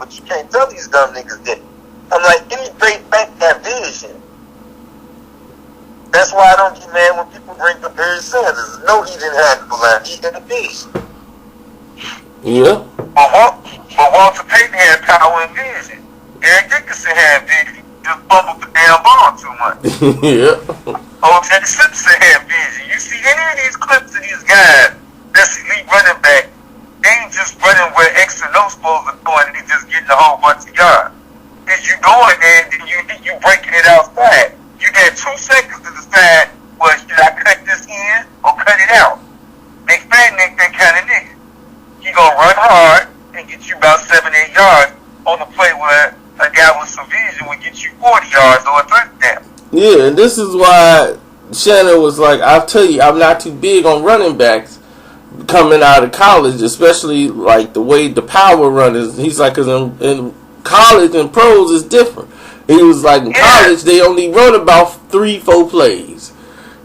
but you can't tell these dumb niggas that. I'm like, any great bank have vision. That's why I don't get mad when people bring up Barry Sanders. No, he didn't have the line. He had a vision. Yeah. But Walter Payton had power and vision. Eric Dickinson had vision. Just fumbled the damn ball too much. Yeah. O.J. Simpson had vision. You see any of these clips of these guys that's elite running back, they ain't just running where X and O supposed to go and they just getting a whole bunch of yards. Is you going there and you breaking it outside. You got 2 seconds to decide, well, should I cut this in or cut it out? McFadden ain't that kind of nigga. He gonna run hard and get you about 7-8 yards on the play where a guy with some vision would get you 40 yards or a touchdown. Yeah, and this is why Shannon was like, I'll tell you, I'm not too big on running backs coming out of college, especially like the way the power run is. He's like, because in college and pros is different. He was like, in college, they only run about 3-4 plays.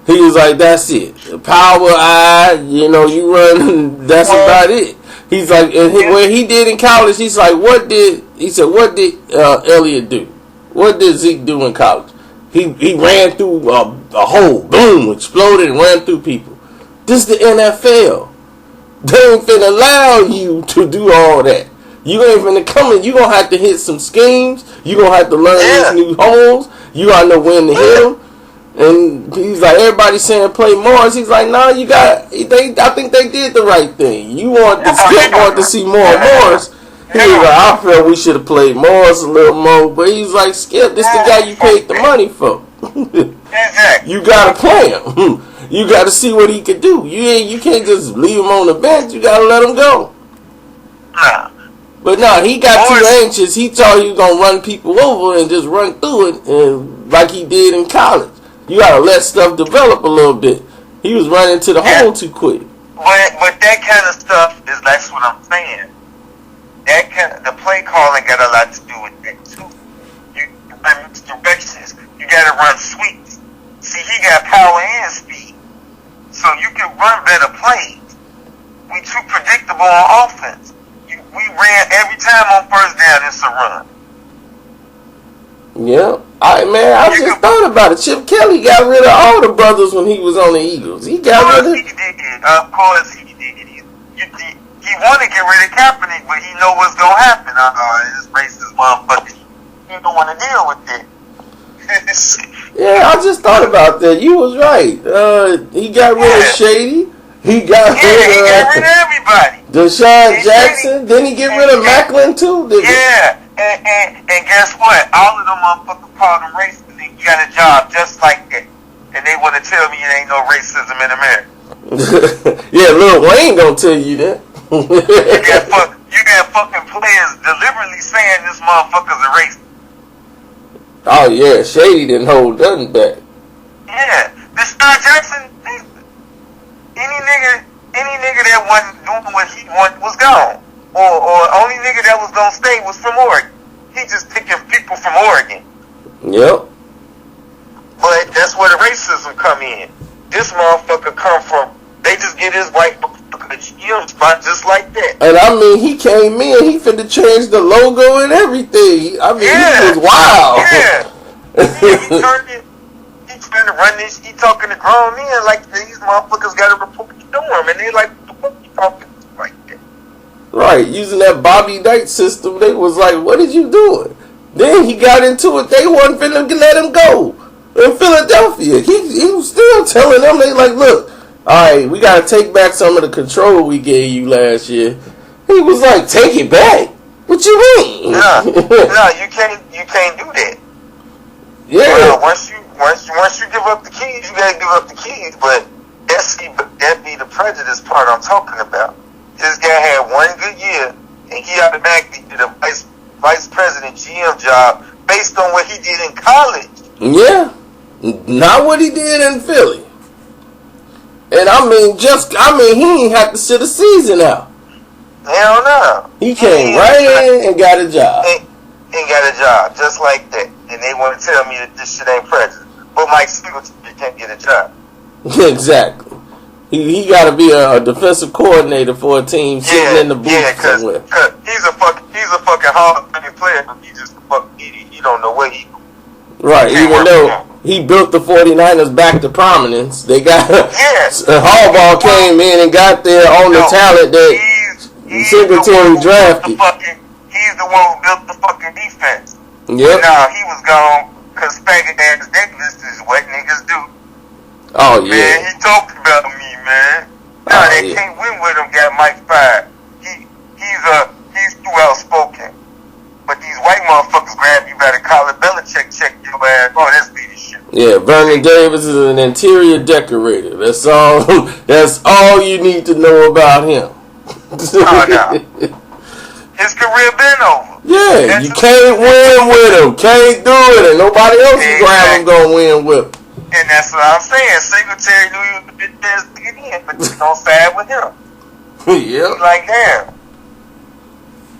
He was like, that's it. Power eye, you run, that's about it. He's like, and what he did in college, he's like, what did Elliott do? What did Zeke do in college? He ran through a hole, boom, exploded and ran through people. This is the NFL. They ain't finna allow you to do all that. You ain't finna come in. You gonna have to hit some schemes. You gonna have to learn these new holes. You gotta know when to hit them. And he's like, everybody saying play Morris. He's like, nah, you got. I think they did the right thing. You want the Skip want to see more Morris. He was like, I feel we should have played Morris a little more. But he's like, Skip, this the guy you paid the money for. You gotta play him. You gotta see what he can do. You can't just leave him on the bench. You gotta let him go. Nah. But no, he got too anxious. He thought he was going to run people over and just run through it and like he did in college. You got to let stuff develop a little bit. He was running to the hole too quick. But that kind of stuff that's what I'm saying. The play calling got a lot to do with that too. You run directions. You got to run sweeps. See, he got power and speed. So you can run better plays. We too predictable on offense. We ran every time on first down. It's a run. Yeah. I just thought about it. Chip Kelly got rid of all the brothers when he was on the Eagles. He got rid of... Of course he did. He wanted to get rid of Kaepernick, but he know what's going to happen. This racist motherfucker. He don't want to deal with it. Yeah, I just thought about that. You was right. He got rid of Shady. He got rid of everybody. Deshaun Jackson. Didn't he get rid of Macklin too? And guess what? All of them motherfuckers called him racist. And he got a job just like that. And they want to tell me there ain't no racism in America. Yeah, Lil Wayne gonna tell you that. You got fucking players deliberately saying this motherfucker's a racist. Oh yeah, Shady didn't hold nothing back. Yeah, Deshaun Jackson. Any nigga that wasn't doing what he wanted was gone. Or only nigga that was gonna stay was from Oregon. He just picking people from Oregon. Yep. But that's where the racism come in. This motherfucker come from, they just get his white GM spot just like that. And I mean, he came in, he finna change the logo and everything. I mean, he was wild. Yeah. He's trying to run this, he talking to grown men like these motherfuckers got a report to him. And they like, what the fuck you talking like that? Right, using that Bobby Knight system, they was like, what is you doing? Then he got into it, they wasn't finna let him go. In Philadelphia, he was still telling them, they like, look, alright, we gotta take back some of the control we gave you last year. He was like, take it back? What you mean? No, you can't do that. Yeah. Once you give up the keys, you gotta give up the keys, but that be the prejudice part I'm talking about. This guy had one good year, and he automatically did a vice president GM job based on what he did in college. Yeah, not what he did in Philly. And I mean, he ain't have to sit a season out. Hell no. He came right in and got a job. And got a job, just like that. And they want to tell me that this shit ain't prejudice. But Mike Singletary can't get a job. Exactly. He got to be a defensive coordinator for a team sitting in the booth somewhere. Cause he's a fucking Hall great player. He just a fucking idiot. You don't know what he. Right, even though he built the 49ers back to prominence, they got Harbaugh came in and got there on the talent that Singletary drafted. He's the one who built the fucking defense. Yep. Now he was gone because Spanking Ass Davis is what niggas do. Oh yeah. Man, he talked about me, man. Nah, they can't win with him. Got Mike fired. He's too outspoken. But these white motherfuckers grab you by the collar, Belichick check your ass. Oh, that's leadership. Yeah, Vernon Davis is an interior decorator. That's all. That's all you need to know about him. Oh no. His career been over. Yeah, you can't win with him. Can't do it, and nobody else is gonna win with him. And that's what I'm saying. Singletary knew he was the bitch ass to get in, but you don't side with him. Yep. Like, damn.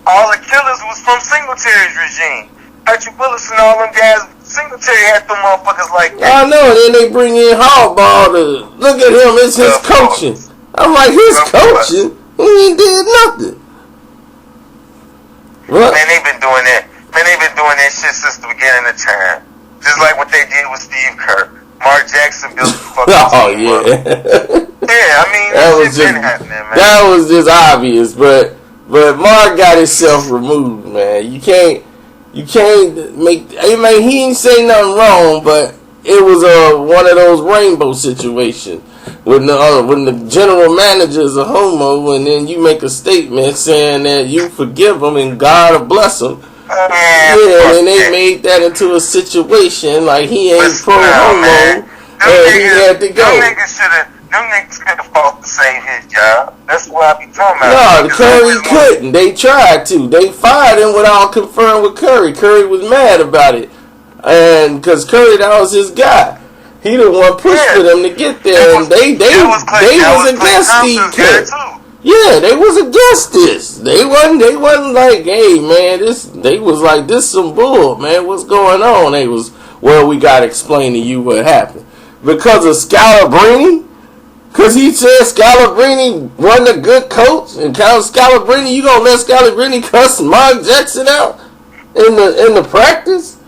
All the killers was from Singletary's regime. Patrick Willis and all them guys, Singletary had them motherfuckers like that. I know, and then they bring in Harbaugh to look at him, it's his coaching. I'm like, his coaching? He ain't did nothing. What? Man, they've been doing that. Man, they've been doing that shit since the beginning of time. Just like what they did with Steve Kerr. Mark Jackson built the fucking team up. Yeah, I mean, that was just been happening, man. That was just obvious, but Mark got himself removed, man. You can't make. I mean, he ain't say nothing wrong, but it was one of those rainbow situations when the general manager is a homo, and then you make a statement saying that you forgive him and God will bless him. Yeah, and they made that into a situation like he ain't pro-homo, and he had to go. Them niggas could have fought to save his job. That's what I be talking about. No, Curry couldn't. They tried to. They fired him without conferring with Curry. Curry was mad about it, and because Curry, that was his guy. He the one pushed for them to get there, and they was against Steve Kerr. Yeah, they was against this. They wasn't like, hey man, they was like, this some bull, man. What's going on? They was, well, we gotta explain to you what happened. Because of Scalabrine? Because he said Scalabrine wasn't a good coach, and Scalabrine, you gonna let Scalabrine cuss Mark Jackson out in the practice?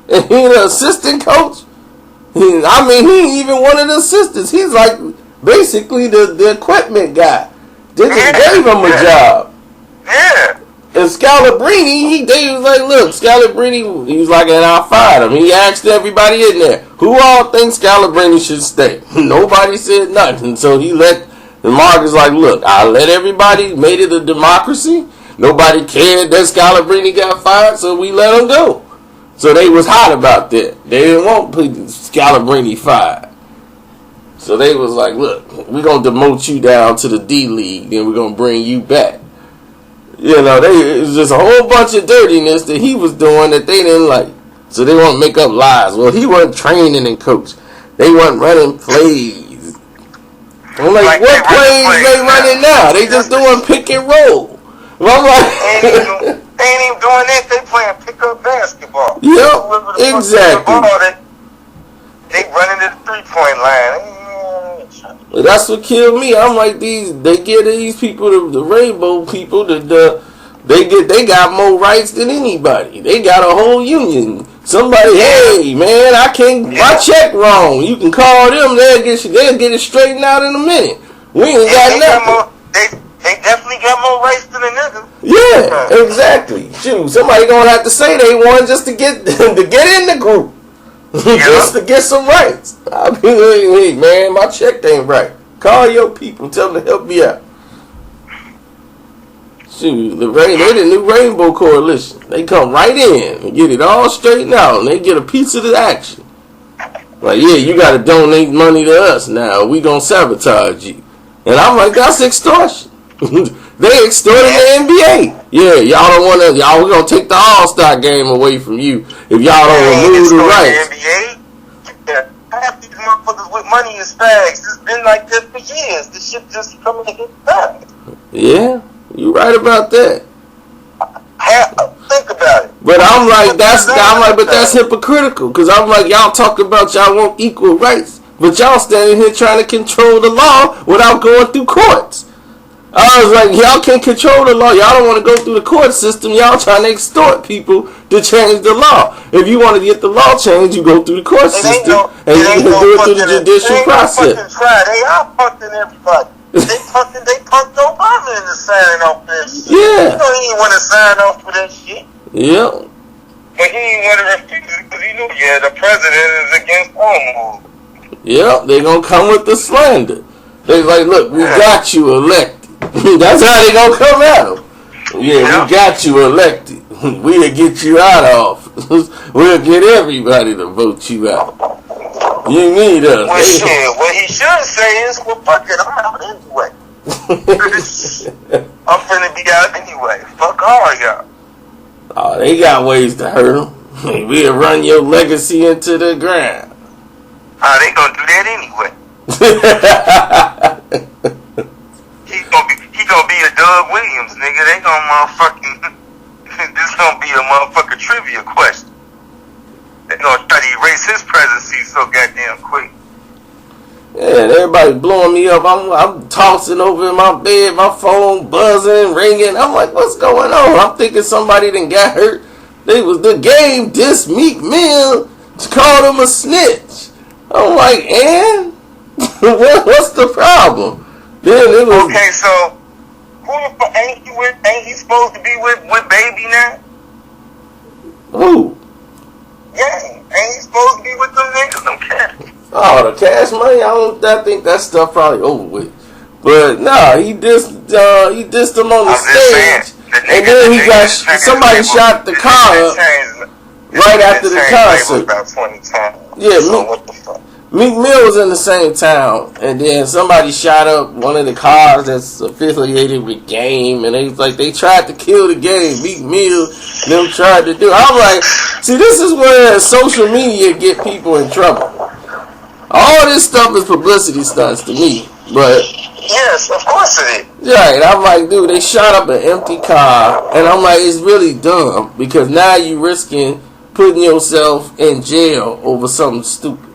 And he the assistant coach? He ain't even one of the assistants. He's like basically the equipment guy. They just gave him a job. Yeah. And Scalabrine, they was like, look, Scalabrine, he was like, and I fired him. He asked everybody in there, who all thinks Scalabrine should stay? Nobody said nothing. So he let, and Mark is like, look, I let everybody, made it a democracy. Nobody cared that Scalabrine got fired, so we let him go. So they was hot about that. They didn't want Scalabrine fired. So they was like, look, we're going to demote you down to the D-League, then we're going to bring you back. You know, it was just a whole bunch of dirtiness that he was doing that they didn't like. So they want to make up lies. Well, he wasn't training and coach. They wasn't running plays. I'm like what plays they running now? They just doing pick and roll. Well, I'm like, they ain't even doing that. They playing pick-up basketball. Yep, exactly. They running to the three-point line. That's what killed me. I'm like, they give these people, the rainbow people, they got more rights than anybody. They got a whole union. Somebody, hey man, my check wrong. You can call them. They'll get it straightened out in a minute. We ain't got nothing. They definitely got more rights than a nigga. Yeah, exactly. Shoot, somebody gonna have to say they won just to get in the group. Just to get some rights. I be like, hey man, my check ain't right. Call your people, tell them to help me out. Shoot, they the new Rainbow Coalition. They come right in and get it all straightened out, and they get a piece of the action. Like, yeah, you got to donate money to us now. We gonna sabotage you. And I'm like, that's extortion. They extorted the NBA. Yeah, we're gonna take the All-Star game away from you if y'all don't remove the rights. Yeah, half these motherfuckers with money is fags. It's been like this for years. This shit just coming to get back. Yeah, you right about that. Think about it. But I'm like, but that's hypocritical. Because I'm like, y'all talk about y'all want equal rights, but y'all standing here trying to control the law without going through courts. I was like, y'all can't control the law. Y'all don't want to go through the court system. Y'all trying to extort people to change the law. If you want to get the law changed, you go through the court system and you can do it through the judicial process. No try. They are punking everybody. They punked Obama into signing off that shit. Yeah. You know he didn't want to sign off for that shit. Yep. But he didn't want to refuse it because he knew, the president is against all moves. Yep, they gonna come with the slander. They like, look, we got you elected. That's how they gonna come at him. Yeah, we got you elected. We'll get you out of office. We'll get everybody to vote you out. You need us. Well, shit, what he should say is, well, fuck it, I'm out anyway. I'm finna be out anyway. Fuck all y'all. Oh, they got ways to hurt him. We'll run your legacy into the ground. Oh, they gonna do that anyway. He gonna be a Doug Williams, nigga. They gonna motherfucking. This gonna be a motherfucking trivia question. They gonna try to erase his presidency so goddamn quick. Yeah, and everybody blowing me up. I'm tossing over in my bed, my phone buzzing, ringing. I'm like, what's going on? I'm thinking somebody done got hurt. The game dissed Meek Mill, called him a snitch. I'm like, and what's the problem? Then it was okay. So ain't he supposed to be with Baby now? Who? Yeah, ain't he supposed to be with them niggas? Them cash. Oh, the Cash Money. I think that stuff probably over with. But nah, he dissed him on the stage, and then he got somebody shot the car up right after the concert. About 20 times. Yeah, so what the fuck? Meek Mill was in the same town, and then somebody shot up one of the cars that's affiliated with Game, and they tried to kill the Game. Meek Mill, them tried to do. I'm like, see, this is where social media get people in trouble. All this stuff is publicity stunts to me, but yes, of course it is. Right, I'm like, dude, they shot up an empty car, and I'm like, it's really dumb because now you risking putting yourself in jail over something stupid.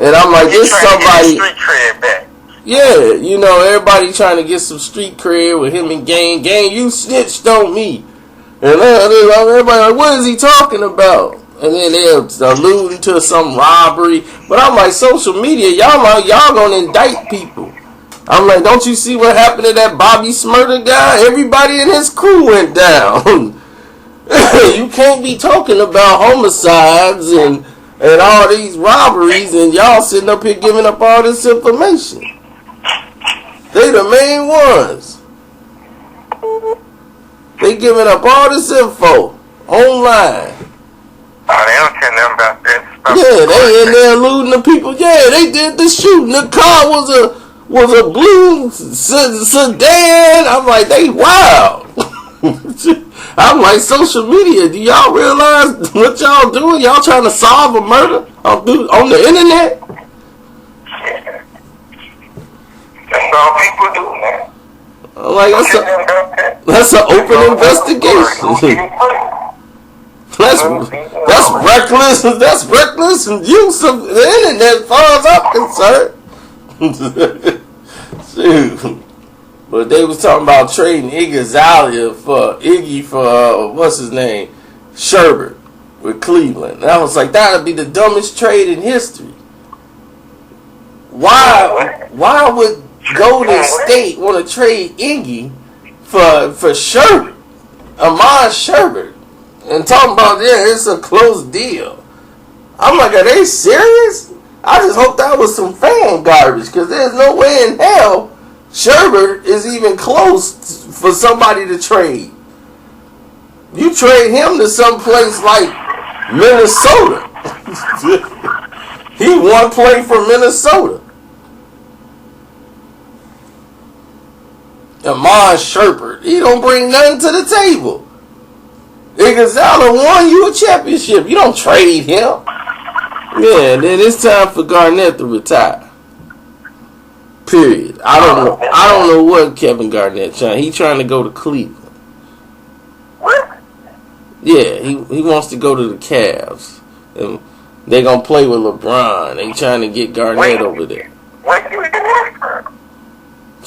And I'm like, this somebody. Street cred back. Yeah, everybody trying to get some street cred with him and Gang. Gang, you snitched on me. And everybody like, what is he talking about? And then they're alluding to some robbery. But I'm like, social media, y'all gonna indict people. I'm like, don't you see what happened to that Bobby Smurder guy? Everybody in his crew went down. You can't be talking about homicides and all these robberies, and y'all sitting up here giving up all this information. They the main ones. They giving up all this info online. Oh, they don't care nothing about that. Yeah, they in there alluding to people. Yeah, they did the shooting. The car was a blue sedan. I'm like, they wild. I'm like, social media, do y'all realize what y'all doing? Y'all trying to solve a murder on the internet? Yeah. That's all people do, man. I'm like, that's an open investigation. That's reckless. That's reckless use of the internet as far as I'm concerned. Shoot. But they was talking about trading Iggy for what's his name? Sherbert with Cleveland. And I was like, that would be the dumbest trade in history. Why would Golden State want to trade Iggy for Sherbert? Amon Sherbert. And talking about, it's a close deal. I'm like, are they serious? I just hope that was some fan garbage, because there's no way in hell Sherbert is even close for somebody to trade. You trade him to some place like Minnesota. He one play for Minnesota. Amon Sherbert, he don't bring nothing to the table. Iguodala won you a championship. You don't trade him. Yeah, then it's time for Garnett to retire. Period. I don't know what Kevin Garnett trying. He trying to go to Cleveland. What? Yeah, he wants to go to the Cavs, and they gonna play with LeBron. They trying to get Garnett over there. What you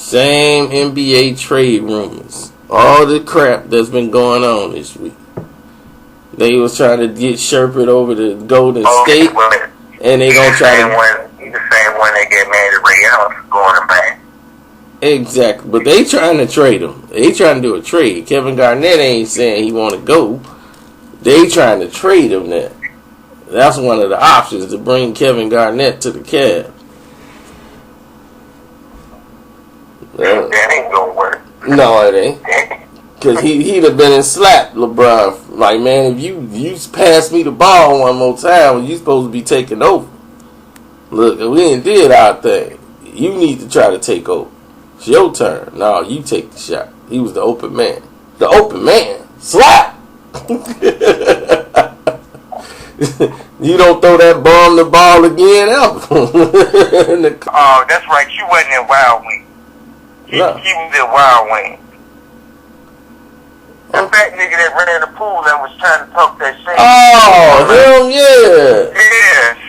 Same NBA trade rumors. All the crap that's been going on this week. They was trying to get Sherpert over to Golden State, and they gonna try to. He's the same one that get mad at Ray Allen going back. Exactly, but they trying to trade him. They trying to do a trade. Kevin Garnett ain't saying he want to go. They trying to trade him now. That's one of the options, to bring Kevin Garnett to the Cavs. That ain't gonna work. No, it ain't. Because he'd have been in slap LeBron. Like, man, if you pass me the ball one more time, you supposed to be taking over. Look, we ain't did our thing. You need to try to take over. It's your turn. No, you take the shot. He was the open man. The open man. Slap! You don't throw that bum the ball again ever. Oh, that's right. You wasn't at Wild Wings. He was at Wild Wings. The fat nigga that ran the pool and was trying to talk that shit. Oh, him, yeah.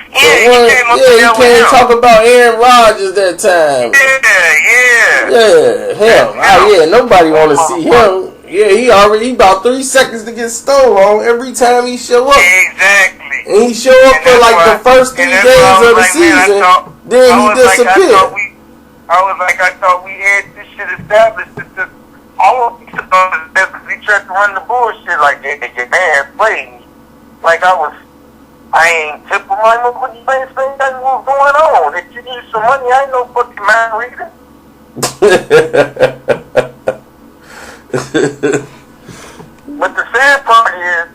He came talk about Aaron Rodgers that time. Yeah, him. Nobody want to see him. Yeah, he about 3 seconds to get stole on every time he show up. Exactly. And he show up for like the first 3 days of the season. Then he disappeared. I thought we had this shit established. All of these he tried to run the bullshit like that. Your man played me. Like I ain't tipping my motherfucking face saying nothing was going on. If you need some money, I ain't no fucking mind reader. But the sad part is,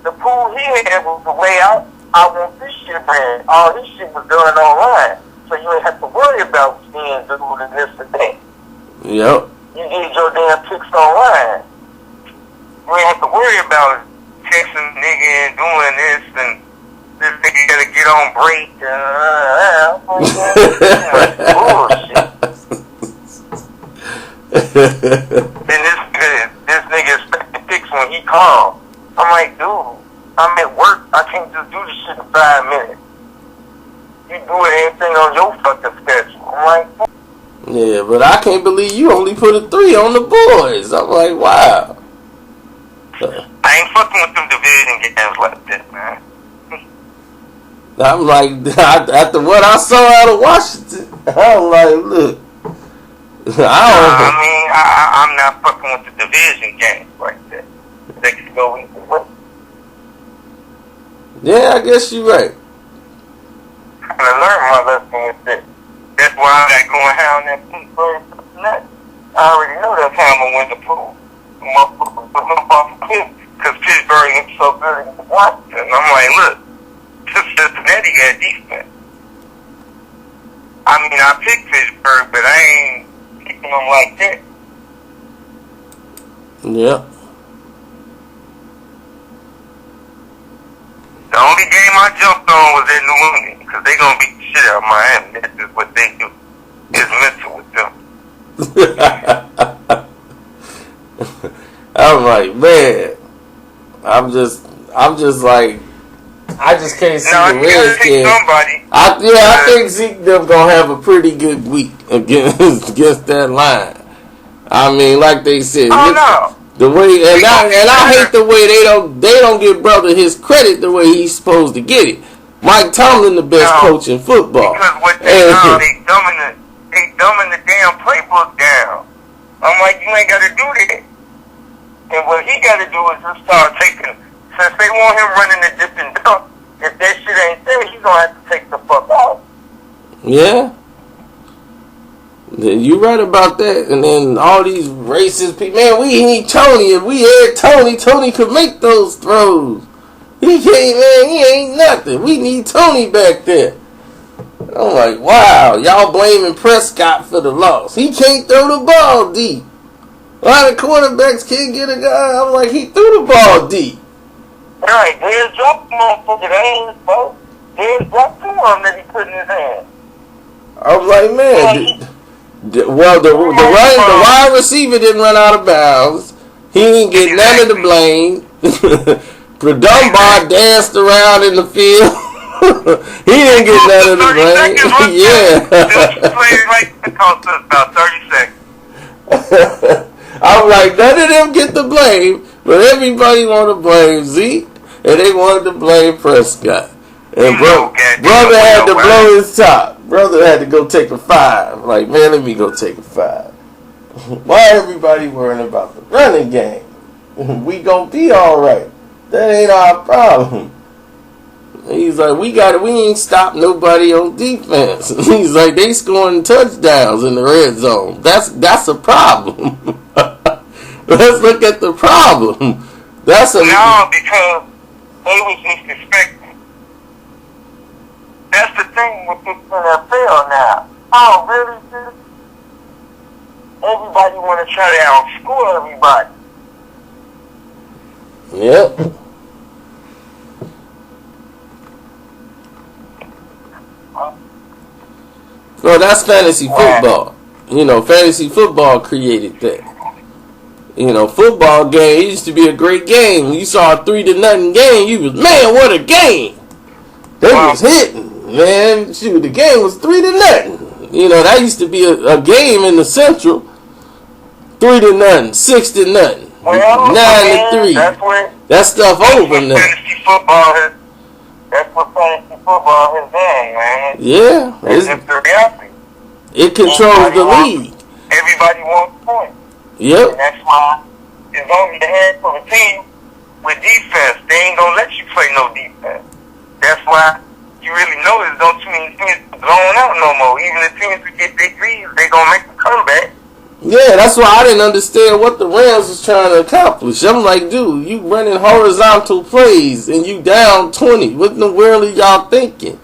the pool he had was the way I want this shit ran. All this shit was done online. So you ain't have to worry about seeing dude and this and that. Yep. You did your damn picks online. You ain't have to worry about texting nigga and doing this and this nigga gotta get on break. Bullshit. Then this nigga expecting picks when he calls. I'm like, dude, I'm at work. I can't just do this shit in 5 minutes. You do anything on your fucking schedule. I'm like, yeah, but I can't believe you only put a 3 on the boys. I'm like, wow. I ain't fucking with them division games like that, man. I'm like, after what I saw out of Washington, I'm like, look. I'm not fucking with the division games like that. They can go either way. Yeah, I guess you're right. I learned my lesson with that. That's why I got going high on that Pittsburgh tonight. I already know that's how I'm going to win the pool. Because Pittsburgh looks so good in Washington. I'm like, look, Cincinnati got defense. I mean, I picked Pittsburgh, but I ain't picking them like that. Yeah. The only game I jumped on was at New England, because they going to beat the shit out of Miami. That's just what they do. It's mental with them. I'm like, man, I'm just like, I just can't see the Redskins. I think Zeke them gonna have a pretty good week against that line. I mean, like they said, the way and I hate the way they don't give brother his credit the way he's supposed to get it. Mike Tomlin, the best coach in football. Because what they dumbing the damn playbook down. I'm like, you ain't got to do that. And what he got to do is just start taking, since they want him running the dip and dunk, if that shit ain't there, he's going to have to take the fuck out. Yeah. You right about that. And then all these racist people, man, we need Tony. If we had Tony could make those throws. He can't, man, he ain't nothing. We need Tony back there. I'm like, wow, y'all blaming Prescott for the loss. He can't throw the ball deep. Why the quarterbacks can't get a guy? I'm like, he threw the ball deep. Right, there's dropped motherfucker. That ain't his fault. There's dropped to him that he put in his hand. I was like, man, the wide receiver didn't run out of bounds. He didn't get none of the blame. The Dunbar danced around in the field. He didn't get none of the 30 blame. seconds, wasn't it? Yeah. Played like it cost us about 30 seconds. I'm like, none of them get the blame, but everybody want to blame Zeke, and they wanted to blame Prescott. And brother had to blow his top. Brother had to go take a 5. Like, man, let me go take a 5. Why everybody worrying about the running game? We gonna be all right. That ain't our problem. He's like, we ain't stopped nobody on defense. He's like, they scoring touchdowns in the red zone. That's a problem. Let's look at the problem. No, because they was disrespectful. That's the thing with this NFL now. Oh, really? Everybody want to try to outscore everybody. Yep. Well, that's fantasy football. You know, fantasy football created that. You know, football game, it used to be a great game. You saw a 3-0 game, you was, man, what a game. They was hitting, man. Shoot, the game was 3-0. You know, that used to be a game in the Central. 3-0, 6-0, 9-3. That stuff over now. Fantasy football that's what fantasy football has been, man. Yeah. It's just the reality. It controls the league. Everybody wants points. Yep. And that's why, as long as you have for a team with defense, they ain't gonna let you play no defense. That's why you really notice don't too many teams going out no more. Even the teams who get their threes, they gonna make a comeback. Yeah, that's why I didn't understand what the Rams was trying to accomplish. I'm like, dude, you running horizontal plays and you down 20. What in the world are y'all thinking?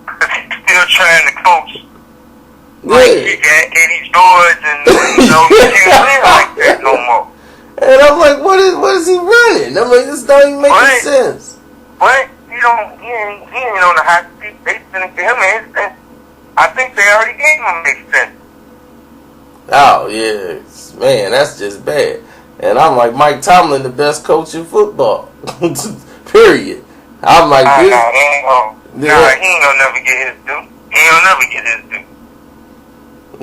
Still trying to coach. Yeah. Like you got Eddie George and you can't play like that no more. And I'm like, what is he running? I'm like, this don't even make sense. But he ain't on the hot seat. They sent to him and I think they already gave him an extension. Oh, yeah. Man, that's just bad. And I'm like, Mike Tomlin, the best coach in football. Period. I'm like, he ain't gonna never get his due. He ain't gonna never get his due.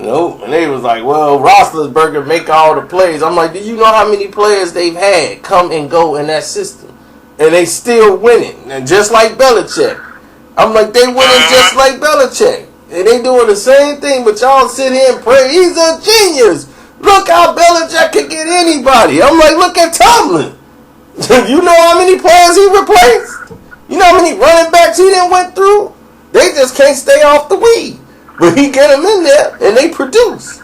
Nope. And they was like, well, Roethlisberger make all the plays. I'm like, do you know how many players they've had come and go in that system? And they still winning. And just like Belichick. I'm like, they winning just like Belichick. And they doing the same thing, but y'all sit here and pray. He's a genius. Look how Belichick can get anybody. I'm like, look at Tomlin. You know how many players he replaced? You know how many running backs he done went through? They just can't stay off the weed. But he get them in there, and they produce.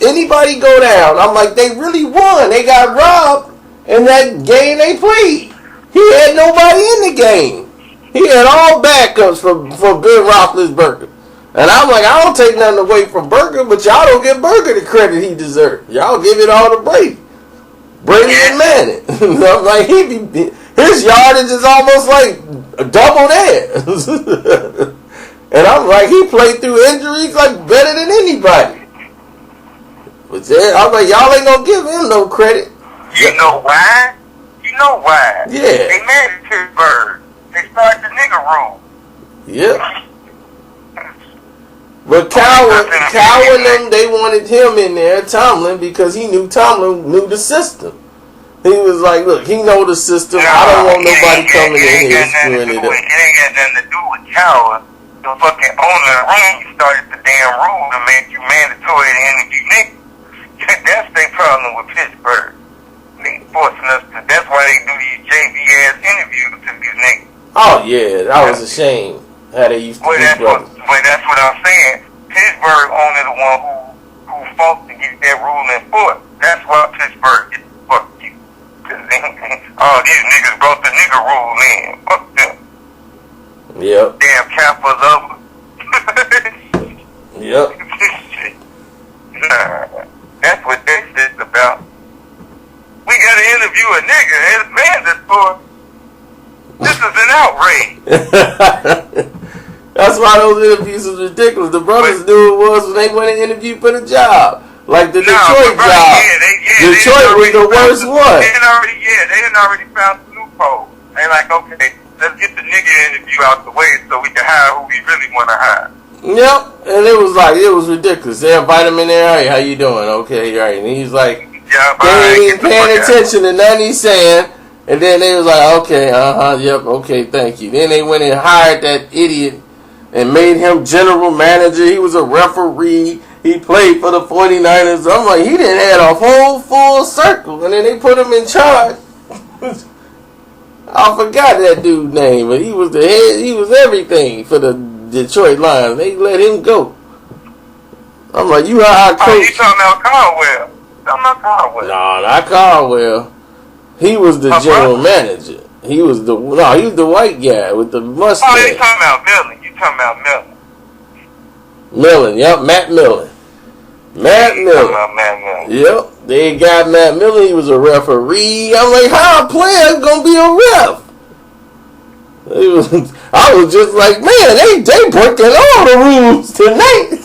Anybody go down, I'm like, they really won. They got robbed in that game they played. He had nobody in the game. He had all backups for Ben Roethlisberger. And I'm like, I don't take nothing away from Burger, but y'all don't give Burger the credit he deserves. Y'all give it all to Brady. Brady and Manning. I'm like, his yardage is almost like double theirs. And I'm like, he played through injuries like better than anybody. But I'm like, y'all ain't gonna give him no credit. You know why? Yeah. They mad at Pittsburgh. They started the nigga rule. Yep. But Cowan and them, they wanted him in there, Tomlin, because he knew Tomlin knew the system. He was like, look, he know the system. I don't want nobody coming in here screwing it up. It ain't got nothing to do with Cowan. The fucking owner of the ring started the damn rule to make you mandatory to interview niggas. That's their problem with Pittsburgh. They forcing us to, that's why they do these JV ass interviews to these niggas. Oh yeah, that was a shame how they used to do brothers. But that's what I'm saying. Pittsburgh only the one who fought to get that rule enforced. That's why Pittsburgh gets fucked you. Cause these niggas brought the nigga rule in. Fuck them. Yep. Damn Kappa lover. Yep. That's what that shit's about. We gotta interview a nigga. It's mandatory. This is an outrage. That's why those interviews was ridiculous. The brothers knew it was when they went and interviewed for the job. Like the Detroit job. Detroit was the worst one. They had already found the loophole. They like, okay, let's get the nigga interview out the way so we can hire who we really want to hire. Yep, and it was ridiculous. They invite him in there. Hey, how you doing? Okay, right. And he's like, yeah, they ain't even paying attention to nothing he's saying. And then they was like, okay, yep, okay, thank you. Then they went and hired that idiot and made him general manager. He was a referee. He played for the 49ers. I'm like, he didn't have a whole full circle. And then they put him in charge. I forgot that dude's name, but he was the head. He was everything for the Detroit Lions. They let him go. I'm like, you hired coach. Oh, you talking about Caldwell? I'm not Caldwell. No, not Caldwell. He was the general manager. He was the white guy with the mustache. Oh, you talking about Millen? You talking about Millen? Millen, yep, Matt Millen. Matt Millen. Yep, they got Matt Millen. He was a referee. I'm like, how a player gonna be a ref? I was just like, man, they breaking all the rules tonight.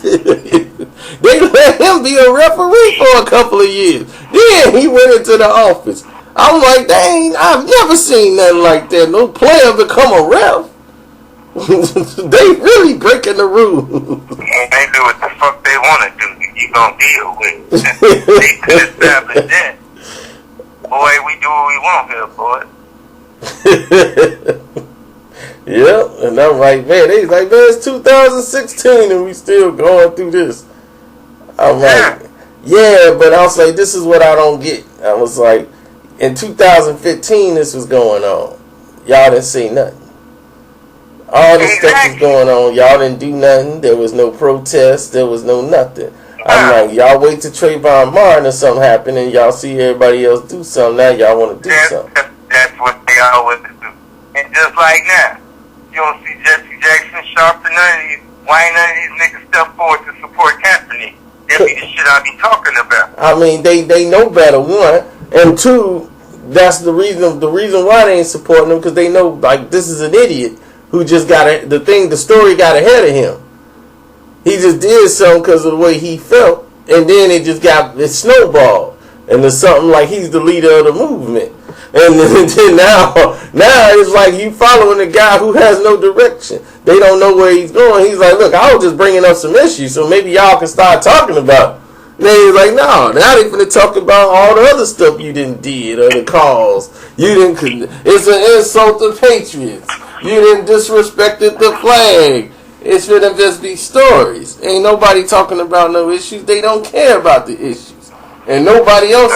They let him be a referee for a couple of years. Then he went into the office. I'm like, dang, I've never seen nothing like that. No player become a ref. They really breaking the rules. They do what the fuck they want to do. You gonna deal with it. They could establish that. Boy, we do what we want here, boy. Yep, and I'm like, man, they like, man, it's 2016 and we still going through this. I'm like, yeah, but I was like, this is what I don't get. I was like, in 2015, this was going on. Y'all didn't see nothing. All this stuff was going on. Y'all didn't do nothing. There was no protest. There was no nothing. I'm like, y'all wait till Trayvon Martin or something happen and y'all see everybody else do something. Now y'all want to do something. That's what they always do. And just like now, you don't see Jesse Jackson, Sharp, or none of these. Why ain't none of these niggas step forward to support Kaepernick? That be the shit I be talking about. I mean, they know better, one. And two, that's the reason why they ain't supporting him, because they know, like, this is an idiot who just the story got ahead of him. He just did something because of the way he felt, and then it snowballed. And it's something like he's the leader of the movement. And then now it's like you following a guy who has no direction. They don't know where he's going. He's like, look, I was just bringing up some issues, so maybe y'all can start talking about it. And then he's like, no, now they finna talk about all the other stuff you didn't did, or the cause. It's an insult to patriots. You didn't disrespected the flag. It's finna just be stories. Ain't nobody talking about no issues. They don't care about the issues. And nobody else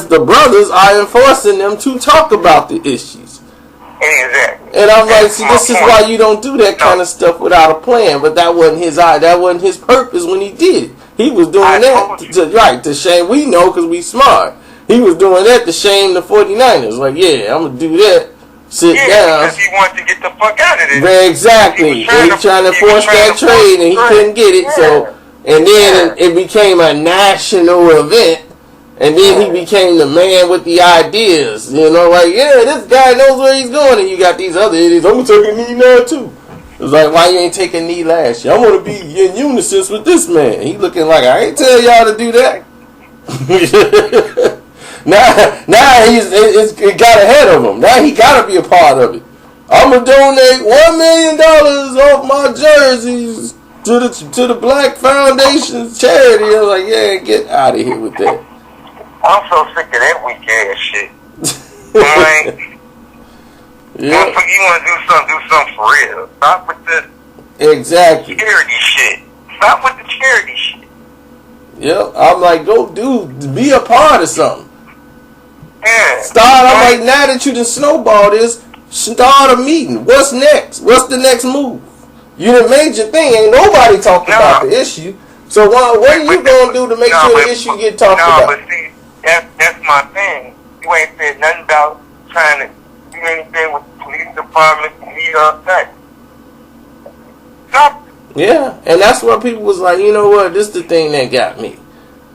the brothers are enforcing them to talk about the issues. Exactly. And I'm like, see, this is why you don't do that kind of stuff without a plan. But that wasn't his purpose when he did it. He was doing that to shame. We know because we smart. He was doing that to shame the 49ers. Like, yeah, I'm going to do that. Sit down. Because he wanted to get the fuck out of this. Exactly. He was trying to force that trade and he couldn't get it. So, and then it became a national event. And then he became the man with the ideas. You know, like, yeah, this guy knows where he's going. And you got these other idiots. I'm going to take a knee now, too. It's like, why you ain't take a knee last year? I want to be in unison with this man. He looking like, I ain't tell y'all to do that. Now it got ahead of him. Now he got to be a part of it. I'm going to donate $1 million off my jerseys to the Black Foundation charity. I was like, yeah, get out of here with that. I'm so sick of that weak ass shit. Yeah. You want to do something for real. Stop with the charity shit. Stop with the charity shit. Yep. I'm like, be a part of something. Yeah. I'm like, now that you done snowballed this, start a meeting. What's next? What's the next move? You done made your thing. Ain't nobody talking about the issue. So what are you going to do to make sure the issue get talked about? But see, that's my thing. You ain't said nothing about trying to do anything with the police department, that. Stop. Yeah, and that's why people was like, you know what, this is the thing that got me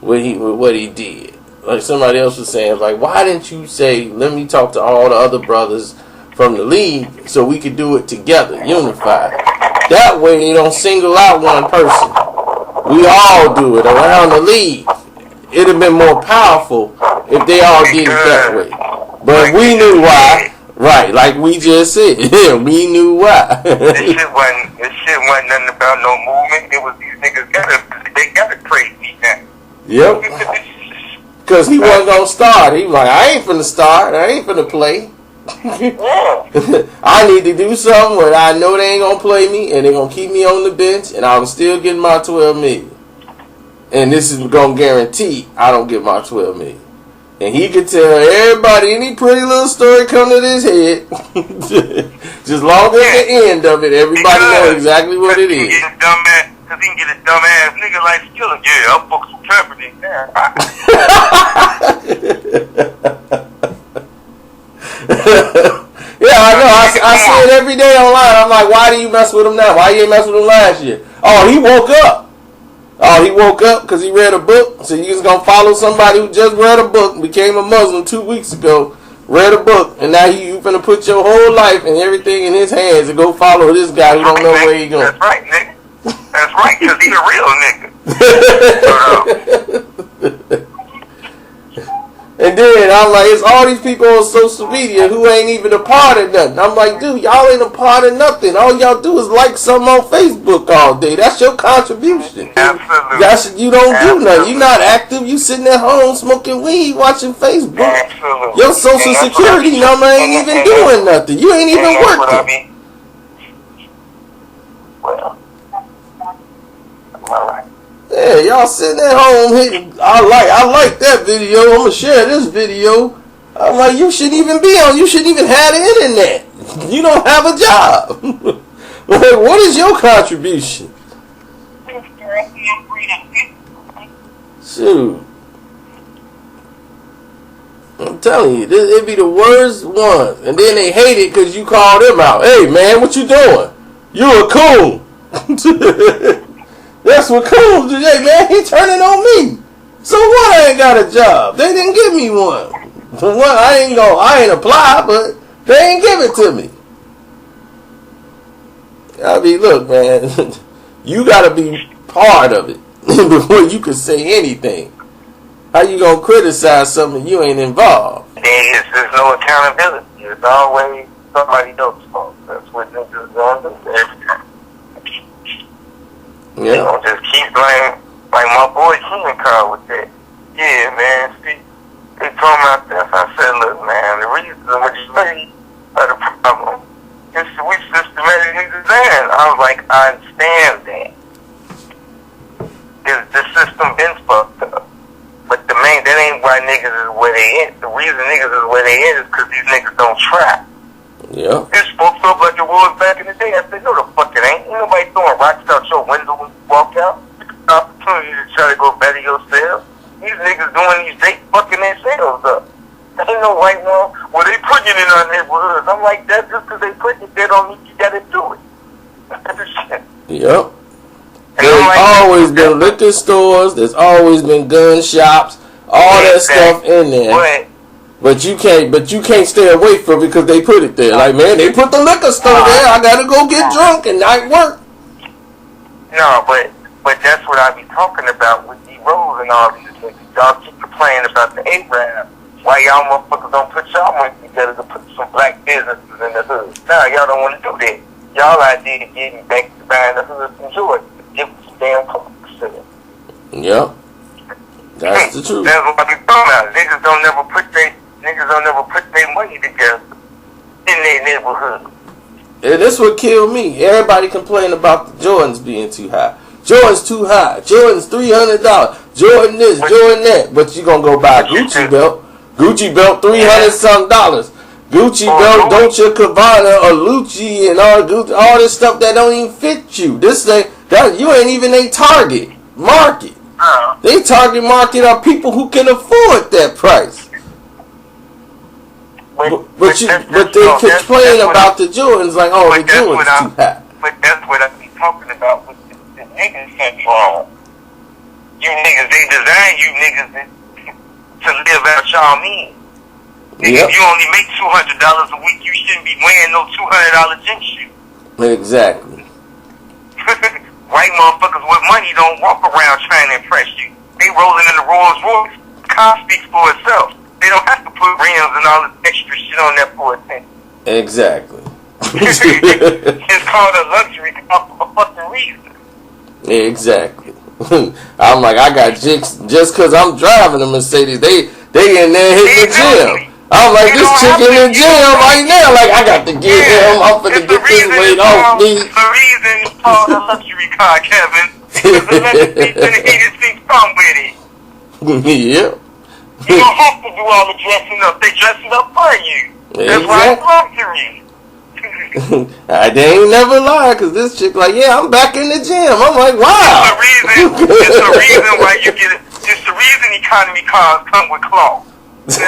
with what he did. Like somebody else was saying, like, why didn't you say, let me talk to all the other brothers from the league so we could do it together, unified. That way they don't single out one person. We all do it around the league. It'd have been more powerful if they all did it that way. But we knew why. Right, like we just said. We knew why. This shit wasn't nothing about no movement. It was these niggas they got a crazy now. Yep. Because he wasn't going to start. He was like, I ain't finna start. I ain't finna play. I need to do something where I know they ain't going to play me and they going to keep me on the bench and I'm still getting my 12 million. And this is going to guarantee I don't get my 12 million. And he could tell everybody any pretty little story come to his head. Just long as the end of it, everybody knows exactly what it is. Because he can get a dumbass nigga like Skiller. Yeah, I'll book some property now. Yeah, I know. I see it every day online. I'm like, why do you mess with him now? Why you ain't mess with him last year? Oh, he woke up. Oh, he woke up because he read a book. So you just going to follow somebody who just read a book, became a Muslim 2 weeks ago, read a book, and now you finna put your whole life and everything in his hands and go follow this guy who don't know where he going. That's right, nigga. That's right, because he a real nigga. And then I'm like, it's all these people on social media who ain't even a part of nothing. I'm like, dude, y'all ain't a part of nothing. All y'all do is like something on Facebook all day. That's your contribution. Absolutely. You don't do nothing. You're not active. You sitting at home smoking weed, watching Facebook. Absolutely. Your social security number ain't even doing nothing. You ain't even working. Well, all right. Yeah, y'all sitting at home hitting, I like that video, I'm going to share this video. I'm like, you shouldn't even be on, you shouldn't even have the internet. You don't have a job. Like, what is your contribution? Shoot. I'm telling you, it'd be the worst one. And then they hate it because you call them out. Hey, man, what you doing? You a coon. That's what coons do. Hey, man, he turning on me. So what? I ain't got a job. They didn't give me one. For one, I ain't apply, but they ain't give it to me. I mean, look, man, you got to be part of it before you can say anything. How you gonna criticize something you ain't involved? There's no accountability. It's always somebody else's fault. That's what niggas gonna do every time. Yeah. You know, just keep blaming. Like my boy Keenan Carl with that. Yeah, man. See, they told me out there. So I said, look, man, the reason what you made are the problem. It's we systematic niggas in. I was like, I understand that. The system been fucked up. But that ain't why niggas is where they at. The reason niggas is where they at is because these niggas don't try. Yeah. It's fucked up like it was back in the day. I said, no, the fuck it ain't. Ain't nobody throwing rocks out your window when you walk out. It's an opportunity to try to go better yourself. These niggas doing these, they fucking themselves up. There ain't no right one. Well, they putting it in our neighborhoods. I'm like, that's just because they putting it there don't mean you gotta do it. Yep. There's always been liquor stores. There's always been gun shops. All that stuff in there. But you can't stay away from it because they put it there. Like, man, they put the liquor store there. I gotta go get drunk and not work. No, but that's what I be talking about with D-Rose and all these niggas. Y'all keep complaining about the A-Rap. Why y'all motherfuckers don't put y'all money together to put some black businesses in the hood? Nah, y'all don't want to do that. Y'all idea of getting back to buying the hood from Georgia. Give them some damn clocks to them. Yep. That's the truth. That's what I be talking about. Niggas don't never put their money together in their neighborhood. And that's what killed me. Everybody complain about the Jordans being too high. Jordan's too high. Jordan's $300. Jordan this, Jordan that. But you gonna go buy a Gucci belt. Gucci belt $300-something. Gucci belt, Dolce Gabbana, or Lucci, and all this stuff that don't even fit you. You ain't even a target market. They target market are people who can afford that price. But they complain about the Jordans like, oh, the Jordans too high. But that's what I be talking about with the niggas syndrome. You niggas, they design you niggas to live out y'all means. Yep. If you only make $200 a week, you shouldn't be wearing no $200 gym shoes. Exactly. White motherfuckers with money don't walk around trying to impress you. They rolling in the Rolls Royce. Car speaks for itself. They don't have to put rims and all this extra shit on that for attention. Exactly. It's called a luxury car for a fucking reason. Exactly. I'm like, I got chicks just because I'm driving a Mercedes. They in there hitting the gym. I'm like, this chick in the gym right now. Like, I got to get him. I'm finna get this weight off me. It's the reason it's called a luxury car, Kevin. Because the luxury and the heated seats come with it. Yep. You don't have to do all the dressing up. They dress it up for you. That's why it's luxury. They ain't never lied, because this chick like, yeah, I'm back in the gym. I'm like, wow. It's the reason why you get it. It's the reason economy cars come with cloth. There's a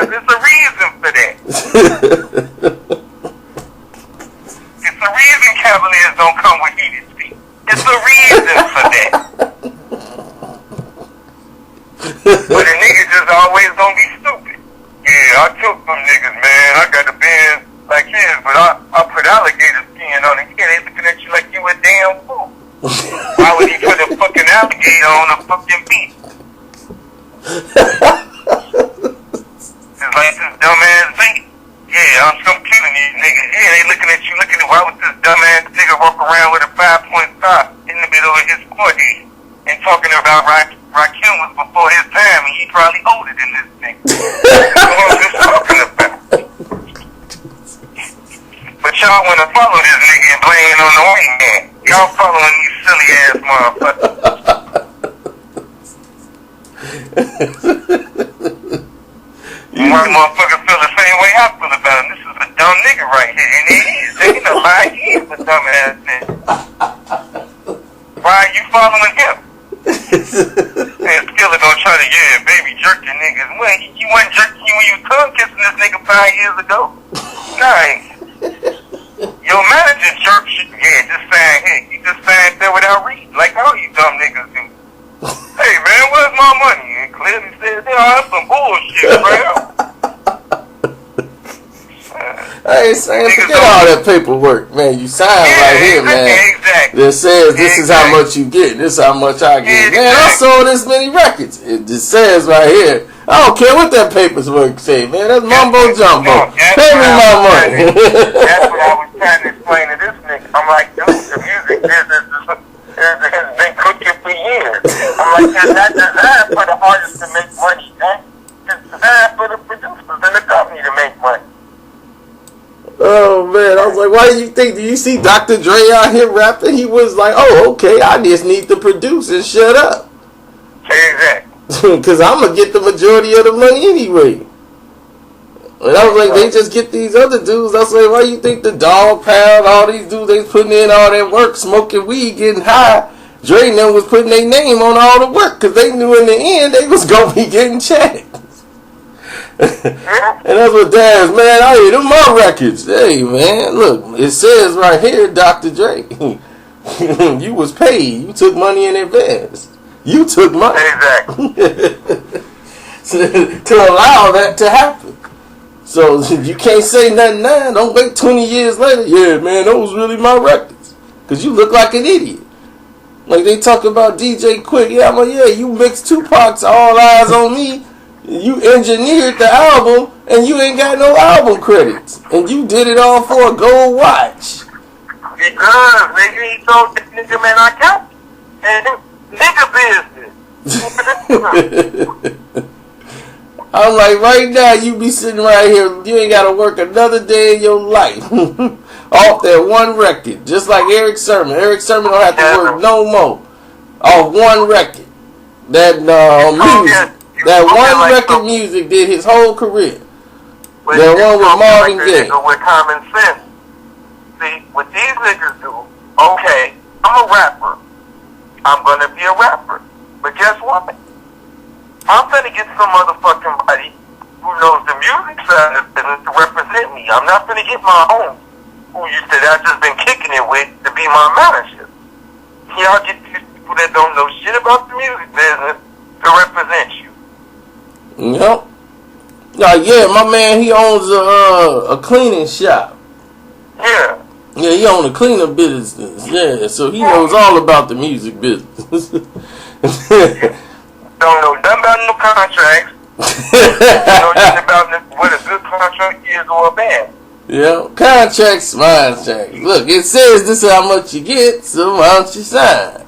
reason for that. It's the reason Cavaliers don't come with heated seats. It's the reason for that. But the niggas just always gonna be stupid. Yeah, I took them niggas, man. I got a Benz like his, but I put alligator skin on it. Yeah, they looking at you like you a damn fool. Why would he put a fucking alligator on a fucking beach? It's like this dumbass bait. Yeah, I'm killing these niggas. Yeah, they looking at you, why would this dumbass nigga walk around with a 5.5 in the middle of his forehead and talking about Rakim was before his time and he probably older than this nigga. That's what I'm just talking about. But y'all want to follow this nigga and blame it on the white man. Y'all following these silly ass motherfuckers. White motherfuckers feel the same way I feel about him. This is a dumb nigga right here. And he is. Ain't no lie. He is a dumb ass nigga. Why are you following him? And Skiller gonna try to, baby jerking niggas. Well, he wasn't jerking you when you was tongue kissing this nigga 5 years ago. Nah, your manager jerks you. Yeah, just saying, hey, you just saying that without reading, like all you dumb niggas do. Hey man, where's my money? And clearly said, that's some bullshit, bro. I ain't saying forget all that paperwork, man. You sign right here, man. Exactly. That says this is how much you get. This is how much I get. Man, I sold this many records. It just says right here. I don't care what that paperwork say, man. That's mumbo jumbo. Pay me my money. That's what I was trying to explain to this nigga. I'm like, dude, the music business has been cooking for years. I'm like, it's not designed for the artists to make money, man. It's designed for the producers and the company to make money. Oh man, I was like, why do you think? Do you see Dr. Dre out here rapping? He was like, oh, okay, I just need to produce and shut up. Exactly. Because I'm going to get the majority of the money anyway. And I was like, they just get these other dudes. I was like, why you think the Dog Pound, all these dudes, they putting in all that work, smoking weed, getting high. Dre and them was putting their name on all the work because they knew in the end they was going to be getting checked. And that's what Dad's, man, I hear them my records. Hey, man, look, it says right here, Dr. Dre, you was paid. You took money in advance. You took money. Exactly. to allow that to happen. So you can't say nothing now. Don't wait 20 years later. Yeah, man, those really my records. Because you look like an idiot. Like they talk about DJ Quick. Yeah, I'm like, yeah, you mixed Tupac's All Eyes on Me. You engineered the album, and you ain't got no album credits. And you did it all for a gold watch. Because, nigga, he told this nigga, man, I got you. And nigga business. I'm like, right now, you be sitting right here, you ain't got to work another day in your life. Off that one record. Just like Eric Sermon. Eric Sermon don't have to work no more. Off one record. That music. That one record music did his whole career. That one with Marvin Gaye. With common sense. See, what these niggas do, okay, I'm a rapper. I'm going to be a rapper. But guess what? I'm going to get some motherfucking body who knows the music side of business to represent me. I'm not going to get my own, who you said I've just been kicking it with, to be my manager. Y'all get these people that don't know shit about the music business to represent you. Yep. Yeah, my man, he owns a cleaning shop. Yeah. Yeah, he owns a cleaning business. Yeah, so he knows all about the music business. Don't know nothing about no contracts. Don't know nothing about what a good contract is good or bad. Yeah, contracts, contracts. Look, it says this is how much you get, so why don't you sign?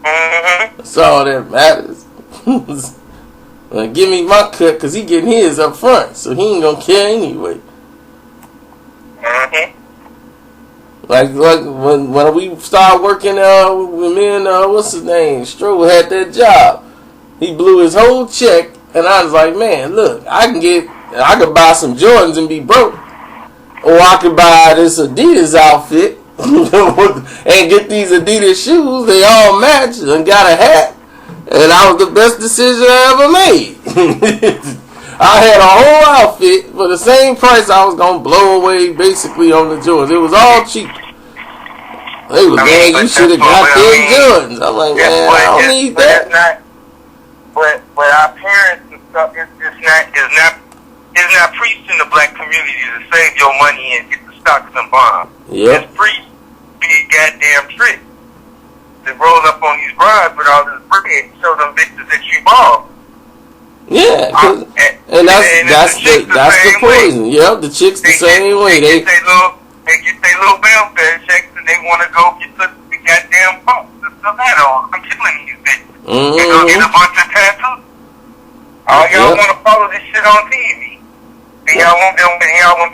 Mm-hmm. That's all that matters. Well, give me my cut, because he getting his up front, so he ain't gonna care anyway. Mm-hmm. Like when we started working with me and what's his name, Stroh had that job. He blew his whole check, and I was like, man, look, I could buy some Jordans and be broke, or I could buy this Adidas outfit and get these Adidas shoes. They all match and got a hat, and that was the best decision I ever made. I had a whole outfit for the same price I was going to blow away basically on the Jordans. It was all cheap. They was, man, you should have got them Jordans. I'm like, man, I don't need that. But our parents and stuff, it's not preached in the black community to save your money and get the stocks and bonds. Yep. It's preached to be a goddamn trick. To roll up on these brides with all this bread and show them bitches that you bought. Yeah, and that's the poison. Yep, the chicks the same way. They get their little welfare checks and they want to go get the goddamn pumps and stuff that on. I'm killing these bitches. Mm-hmm. They go get a bunch of tattoos. All y'all want to follow this shit on TV. And y'all want to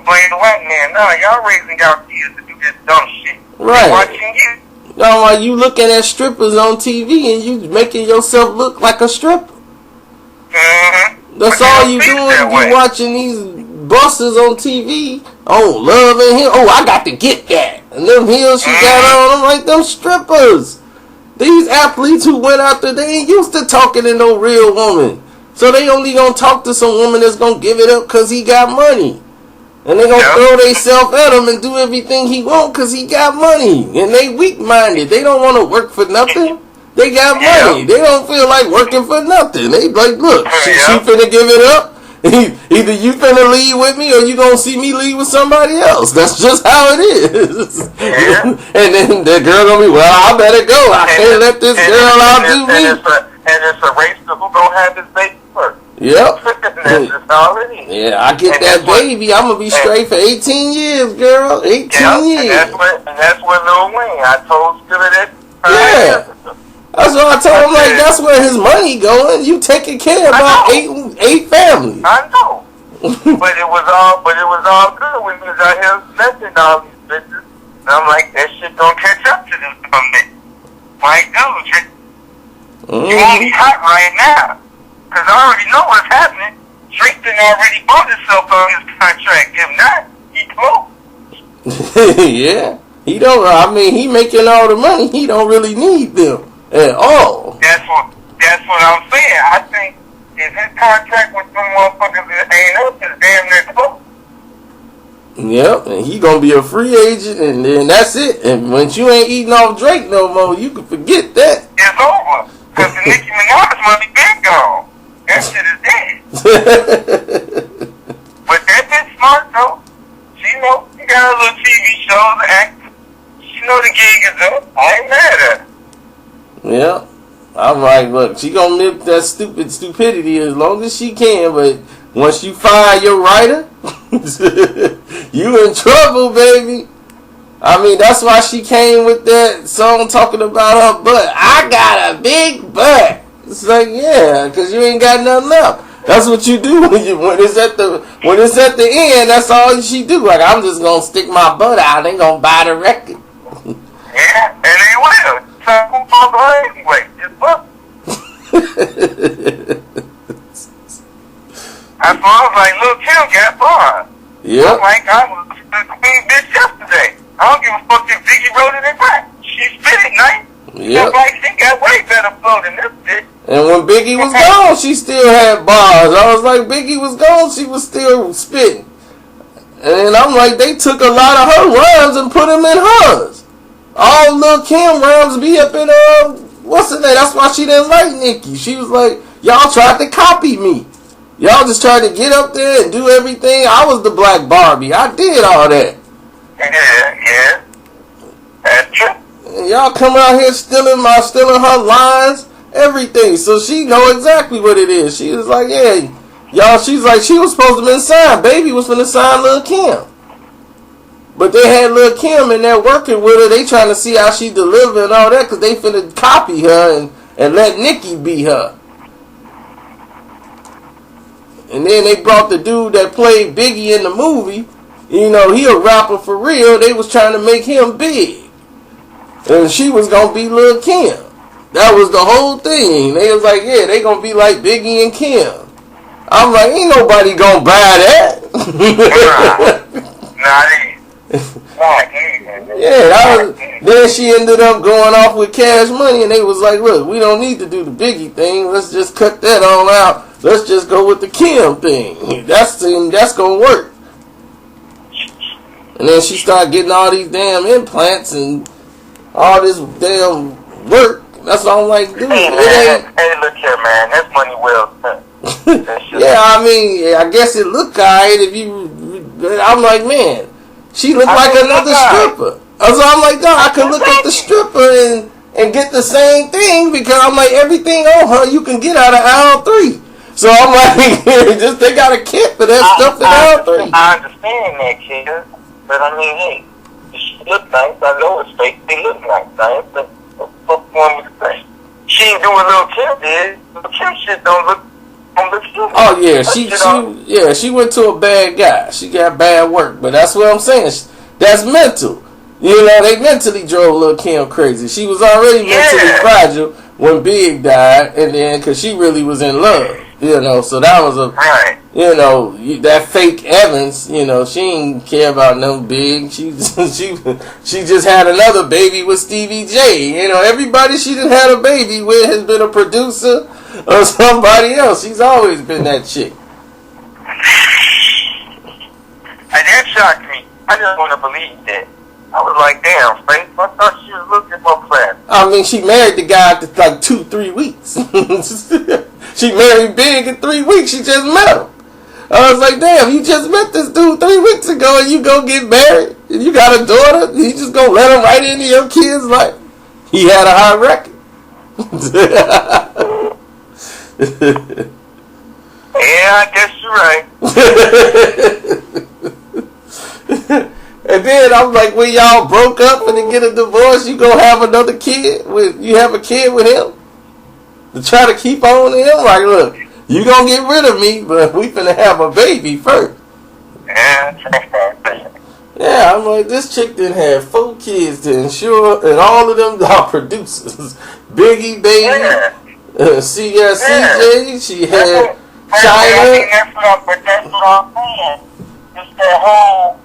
blame the white man. No, y'all raising y'all kids to do this dumb shit. Right. They're watching you. No, like you looking at strippers on TV and you making yourself look like a stripper. Mm-hmm. That's all you doing. You watching these busters on TV. Oh, Love and Him. Oh, I got to get that. And them heels she got on, I'm like, them strippers. These athletes who went out there, they ain't used to talking to no real woman. So they only gonna talk to some woman that's gonna give it up because he got money. And they gonna throw themselves at him and do everything he want because he got money. And they weak-minded. They don't want to work for nothing. They got money. They don't feel like working for nothing. They like, look, she finna give it up. Either you finna leave with me or you gonna see me leave with somebody else. That's just how it is. And then the girl gonna be, well, I better go. I can't let this girl outdo me. And it's a race to who gonna have this baby first. Yep. That's just all it is. Yeah, I get that baby. I'm gonna be straight for 18 years, girl. 18 years. And that's where Lil Wayne, I told Skillet that. Yeah. That's what I told him. Like, that's where his money going. You taking care about eight families. I know. but it was all good when he was out here snatching all these bitches. And I'm like, that shit don't catch up to this government. Like, dude, you won't be hot right now. Because I already know what's happening. Drake done already bought himself on his contract. If not, he closed. Yeah. He don't, I mean, he making all the money. He don't really need them at all. That's what I'm saying. I think if his contract with some motherfuckers ain't up, it's damn near close. Yep, and he gonna be a free agent, and then that's it. And once you ain't eating off Drake no more, you can forget that. It's over. Because the Nicki Minaj money been gone. That shit is dead. But that bitch smart though. She know she got a little TV shows, act. She know the gig is up. I ain't mad at her. Yeah. I'm like, look, she gonna milk that stupidity as long as she can, but once you fire your writer, you in trouble, baby. I mean, that's why she came with that song talking about her butt. I got a big butt. It's like, yeah, because you ain't got nothing left. That's what you do when it's at the end. That's all she do. Like, I'm just gonna stick my butt out. They gonna buy the record. Yeah, and they will. So who bought her anyway? Just butt. I was like, Lil' Kim got barred. Yeah. I'm like, I was the queen bitch yesterday. I don't give a fuck if Biggie wrote it in black. She spit it nice. Yep. Like, she got way better flow than this bitch. And when Biggie was gone, she still had bars. I was like, Biggie was gone, she was still spitting. And I'm like, they took a lot of her rhymes and put them in hers. All Lil' Kim rhymes be up in, what's her name? That's why she didn't like Nicki. She was like, y'all tried to copy me. Y'all just tried to get up there and do everything. I was the Black Barbie. I did all that. Yeah. That's true. And y'all come out here stealing her lines, everything. So she know exactly what it is. She was like, yeah, Y'all, she's like, she was supposed to been signed. Baby was finna sign Lil' Kim. But they had Lil' Kim in there working with her. They trying to see how she deliver and all that because they finna copy her and let Nicki be her. And then they brought the dude that played Biggie in the movie. You know, he a rapper for real. They was trying to make him big. And she was going to be Lil' Kim. That was the whole thing. They was like, yeah, they going to be like Biggie and Kim. I'm like, ain't nobody going to buy that. Yeah, that was, then she ended up going off with Cash Money, and they was like, look, we don't need to do the Biggie thing. Let's just cut that on out. Let's just go with the Kim thing. That's going to work. And then she started getting all these damn implants and all this damn work. That's what I'm like, dude. Hey, man, hey, look here, man. That's money well spent. Yeah, I mean, I guess it looked alright if you... I'm like, man, she looked like another stripper. So I'm like, no, I could look at the stripper and get the same thing because I'm like, everything on her you can get out of aisle 3. So I'm like, just they got a kit for that stuff in aisle 3. I understand that, kid. But I mean, hey, she look nice. I know it's fake. They look nice, right? But what one would say? She ain't doing Lil' Kim did. Lil' Kim shit don't look stupid. Oh yeah, she went to a bad guy. She got bad work, but that's what I'm saying. That's mental. You know, they mentally drove Lil' Kim crazy. She was already mentally fragile when Big died, and then because she really was in love. You know, so that was you know, that fake Evans, you know, she didn't care about no Big. She just had another baby with Stevie J. You know, everybody she done had a baby with has been a producer or somebody else. She's always been that chick. And that shocked me. I just want to believe that. I was like, damn, Faith, I thought she was looking more class. I mean, she married the guy after like 2-3 weeks. She married Big in 3 weeks. She just met him. I was like, damn, you just met this dude 3 weeks ago and you go get married? And you got a daughter? You just gonna let him right into your kid's life? He had a high record. Yeah, I guess you're right. And then I'm like, when y'all broke up and then get a divorce, you gonna have another kid you have a kid with him to try to keep on to him? Like, look, you gonna get rid of me, but we finna have a baby first. Yeah, I'm like, this chick done had 4 kids to ensure, and all of them are producers. Biggie, baby, CJ, she had China. But that's what I'm saying. It's that whole,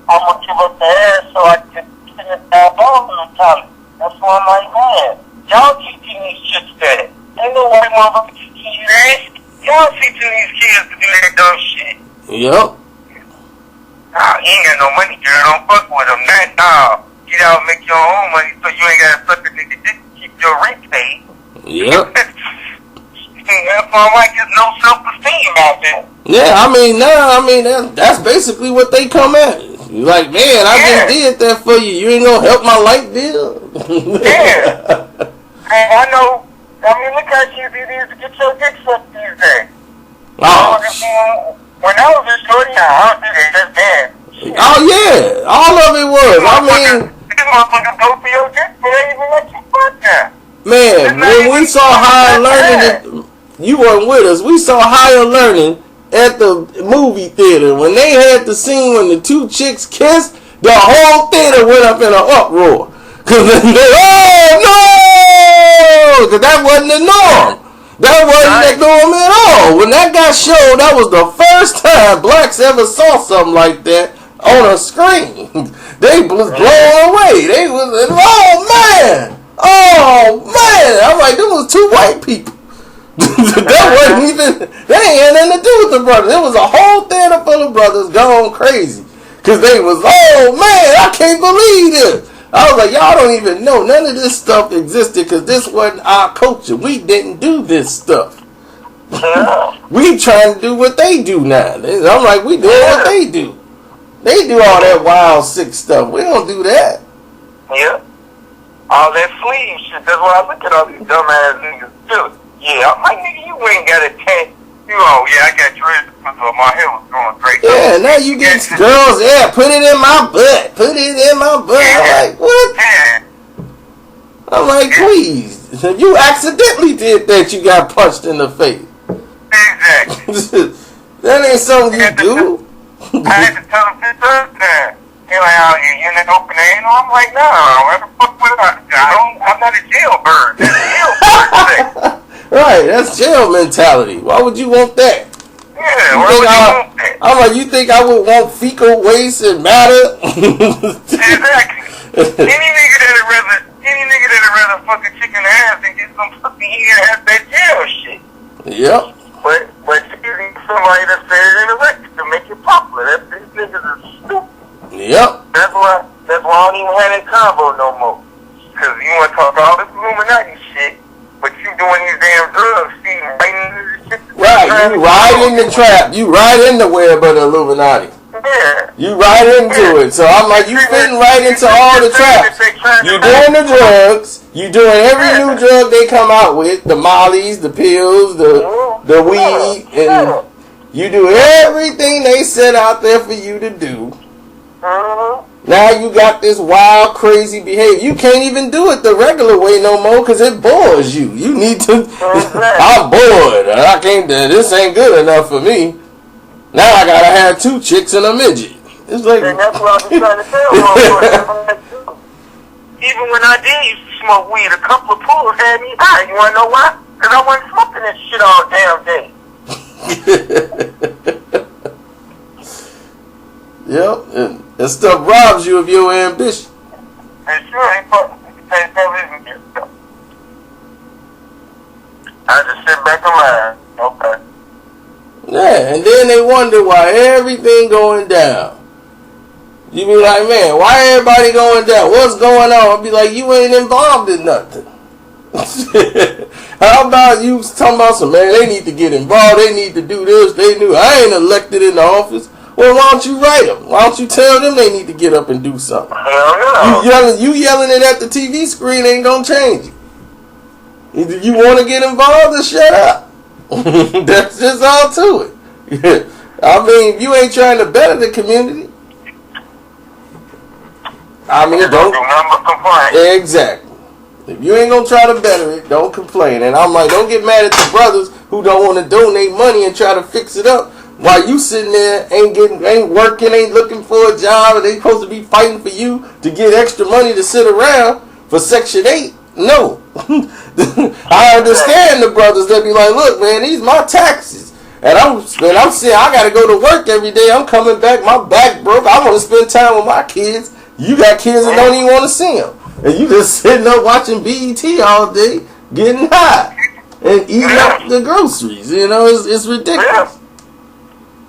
I'm going to give up the ass so I can finish that ball on top. That's why I'm like, man, y'all teaching these chicks that. Ain't no white motherfucker teaching you that. Y'all teaching these kids to do that dumb shit. Yep. Nah, you ain't got no money, girl. Don't fuck with them. Nah. Get out and make your own money so you ain't got to suck a nigga dick to keep your rent paid. Yep. That's why I'm like, there's no self-esteem out there. Yeah, I mean, that's basically what they come at. You like, man, I just did that for you. You ain't gonna help my light bill? Yeah. And I know, I mean, look how easy it is to get your dick sucked these days. Oh. When I was in shorty, I don't think it just bad. Oh, yeah. All of it was. I mean, this motherfucker go for your dick, but they even let you fuck now. Man, when we saw Higher Learning, you weren't with us. We saw Higher Learning at the movie theater. When they had the scene when the 2 chicks kissed, the whole theater went up in an uproar. Because oh no! Because that wasn't the norm. That wasn't the norm at all. When that got showed, that was the first time blacks ever saw something like that on a screen. They was blown away. They was, oh man! Oh man! I'm like, there was 2 white people. That wasn't even, they ain't had nothing to do with the brothers. It was a whole theater full of brothers going crazy. Because they was, oh man, I can't believe this. I was like, y'all don't even know. None of this stuff existed because this wasn't our culture. We didn't do this stuff. We trying to do what they do now. I'm like, we doing what they do. They do all that wild, sick stuff. We don't do that. Yeah. All that sleeve shit. That's why I look at all these dumbass niggas do. Yeah, I'm like, nigga, you ain't got a tat Oh, yeah, I got dreads because my hair was growing great. Yeah, now you get girls, yeah, put it in my butt. Put it in my butt. Yeah. I'm like, what? Yeah. I'm like, please. You accidentally did that. You got punched in the face. Exactly. That ain't something you do. I had to tell him this other time. He like, oh, you in the open anal? I'm like, no, what the fuck would I'm not a jailbird. That's jailbird. Right, that's jail mentality. Why would you want that? Yeah, why would you want that? I'm like, you think I would want fecal waste and matter? Exactly. Any nigga that'd rather fuck a chicken ass than get some fucking here and have that jail shit. Yep. But you need somebody that said it in a record to make it popular. These niggas are stupid. Yep. That's why I don't even have that combo no more. Cause you want to talk all this Illuminati shit, but you doing these damn drugs, see, right into the shit. Right, you right in the trap. You right in the web of the Illuminati. Yeah. You right into it. So I'm like, you fitting right into all the traps. You doing the drugs. You doing every new drug they come out with. The mollies, the pills, the weed. And you do everything they set out there for you to do. Now you got this wild, crazy behavior. You can't even do it the regular way no more because it bores you. You need to. I'm bored. I can't. This ain't good enough for me. Now I gotta have 2 chicks and a midget. It's like. And that's what I was trying to tell motherfuckers. Even when I did used to smoke weed, a couple of pulls had me high. You wanna know why? Because I wasn't smoking this shit all damn day. Yep, and that stuff robs you of your ambition. And sure, ain't fucking get stuff. I just sit back and laugh. Okay. Yeah, and then they wonder why everything going down. You be like, man, why everybody going down? What's going on? I'll be like, you ain't involved in nothing. How about you talking about some, man, they need to get involved, they need to do this, they knew I ain't elected in the office. Well, why don't you write them? Why don't you tell them they need to get up and do something? Hell no. You yelling it at the TV screen ain't gonna change it. Either you want to get involved or shut up. That's just all to it. I mean, if you ain't trying to better the community, I mean, don't complain. Exactly. If you ain't gonna try to better it, don't complain. And I'm like, don't get mad at the brothers who don't want to donate money and try to fix it up. While you sitting there, ain't working, ain't looking for a job, and they supposed to be fighting for you to get extra money to sit around for Section 8. No. I understand the brothers that be like, look, man, these my taxes. And I'm saying I gotta go to work every day. I'm coming back, my back broke. I want to spend time with my kids. You got kids that don't even want to see them. And you just sitting up watching BET all day, getting high, and eating up the groceries. You know, it's ridiculous.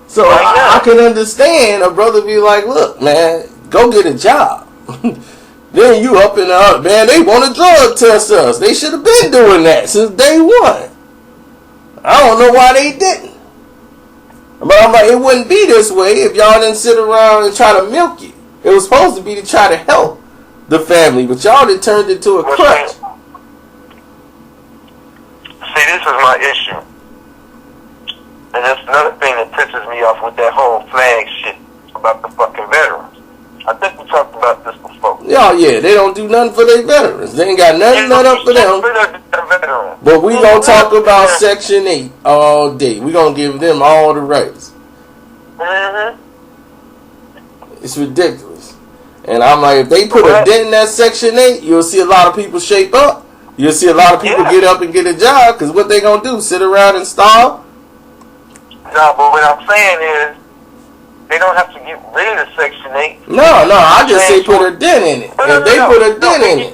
So I can understand a brother be like, look, man, go get a job. Then you up and up, man, they want to drug test us. They should have been doing that since day one. I don't know why they didn't. But I'm like, it wouldn't be this way if y'all didn't sit around and try to milk it. It was supposed to be to try to help the family, but y'all done turned into a crutch. See, this is my issue. And that's another thing that pisses me off with that whole flag shit about the fucking veterans. I think we talked about this before. Yeah, they don't do nothing for their veterans. They ain't got nothing up for them. But we gonna talk about Section 8 all day. We gonna give them all the rights. It's ridiculous. And I'm like, if they put a dent in that Section 8, you'll see a lot of people shape up. You'll see a lot of people get up and get a job, because what they gonna do? Sit around and starve? No, but what I'm saying is, they don't have to get rid of Section 8. No, I just say put a dent in it. If they put a dent in it,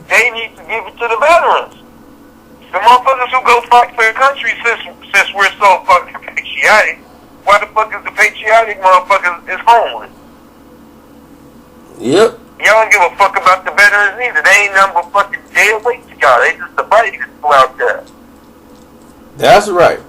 they need to give it to the veterans. The motherfuckers who go fight for the country, since we're so fucking patriotic, why the fuck is the patriotic motherfuckers is homeless? Yep. Y'all don't give a fuck about the veterans either. They ain't nothing but fucking dead weight to y'all. They just the body that's out there. That's right.